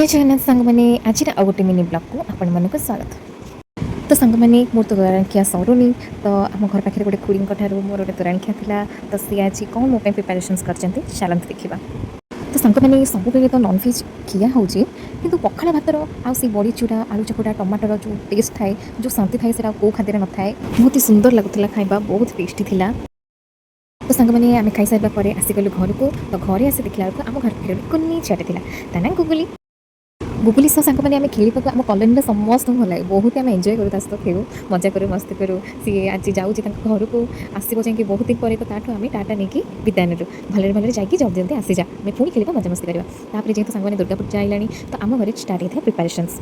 जगन्नाथ सांग मैंने आज गोटे मिनी ब्लॉग को आपण मानक स्वागत। तो सांग मैंने मोर तो तोराणिया सरुनी तो आम घर पाखे गोटे खुड़ी मोर गोटे तोराणिया था तो सी आज कौन मो प्रिपारेसन्स कर चलते देखा। तो सांग मैंने सब तो नॉनभेज खिया हो कि पखाड़ भातर आई बड़ी चूड़ा आलू चकटा टमाटर जो टेस्ट थाए जो शांति थाए से कौ खाद्य न थाए बहुत ही सुंदर लगुला खाଇବା बहुत टेस्टी थिला। तो सांग मैंने आम खाई सारा पर आसीगलु घर को तो घरे आसी देखला आम घर पाखे कुनी छुआटे था ता ना गुगुली गुगुली सह सांग मैंने आम खेल आम कलोनी समस्त भल लगे बहुत आम एंजय करूँ सहित खेलू मजा करूँ मस्ती करूँ सी आज जाऊँगी घर को आसो जाकि बहुत दिन पर तो ताठू आम टाटा नहीं विदाय नेलु भले भले जाकि जल्दी जल्दी आसी जा आम पुणी खेल मजा मस्ती करवा जेहेतु सांग मैंने दुर्गा पूजा आइलानी तो आम घर स्टार्ट होता है प्रिपारेसन्स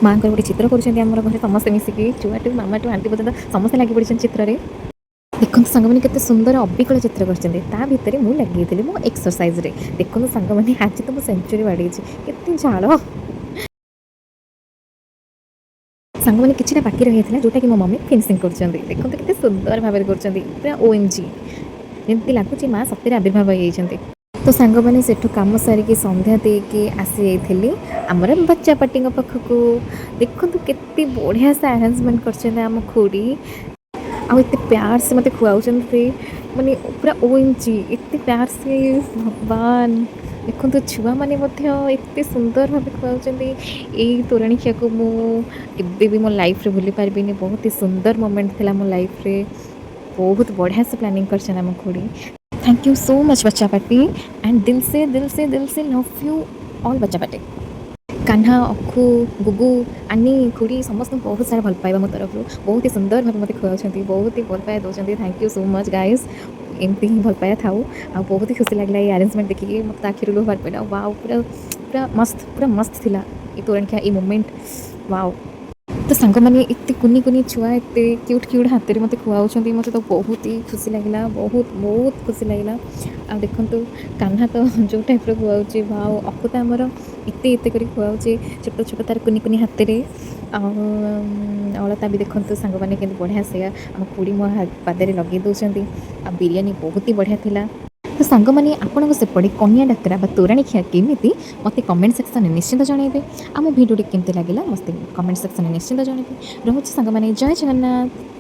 माँ गोटे चित्र कर घर समस्त मिसिकी छुआटू मामा टू आंटी पर्यटन समस्त लगी पड़ी चित्र में देखो सांग मैंने केते सुंदर अबिकल चित्र कर मुझे लगे मो एक्सरसाइज रे देखो सांग मैंने आज तो मुझे सेंचुरी बाड़ी केते झाड़ सांग मैंने किसी बाकी रही है जोटा कि मो मम्मी फिनिशिंग कर देखो केते सुंदर भाव कर पूरा ओएमजी जमी लगुच माँ सत्य आविर्भाव होती। तो सांग मैंने सेठू कम सारिकी संध्या देके आसी जाइली आमर बच्चा पार्टी पाखक देखो केते बढ़िया से आरेंजमेंट कर खुड़ी आते प्यार से मत खुआऊँ माने पूरा ओएमजी एत प्यार से भगवान देखो तो छुआ मैंने एत सुंदर भाव खुआऊँ यही तोराणिया को मुझे भी मो लाइफ रे भूली पार्बी बहुत ही सुंदर मोमेंट थी मो लाइफ रे बहुत बढ़िया से प्लानिंग कर खुड़ी। थैंक यू सो मच बच्चा पार्टी एंड दिल से लव यू ऑल बच्चा पार्टी कान्हा अखु गुगु आनी खुड़ी समस्त बहुत सारा भल पाइबा मो तरफ बहुत ही सुंदर भाव मत खुआउछंती बहुत ही भल पाया दौरान thank you so much guys एमती ही भल पाया थाऊ आ बहुत ही खुशी लगला ये अरेंजमेंट देखिए मत आखिर लो बाहर पड़ा वाओ पूरा मस्त थिला ये तोरण ये मोमेंट वाओ। तो सांग मैंने एत कुनी कुनी छुआ एत क्यूट हाथ में मत खुआऊँ मत तो बहुत ही खुशी लगे बहुत खुशी लगे आ देखो कान्हा तो जो टाइप खुआऊँ भाव अकु तो आमर एत कर खुआऊँ छोट छोट तार कुनी कुनी हाथ में अलता भी देखो सांग मैंने के बढ़िया से आम खुड़ी मो पादे लगे दौरान आ बिरियानी बहुत ही बढ़िया थिला। तो सांग मैंने आपको सेपटे कन्या डाकरा तोराणी खिया केमी मत कमेंट सेक्शन में निश्चिंत जनइबे आम भिडियो केमती लगे मत कमेंट सेक्शन में निश्चिंत जनइबे रोचे सांग मैंने जय जगन्नाथ।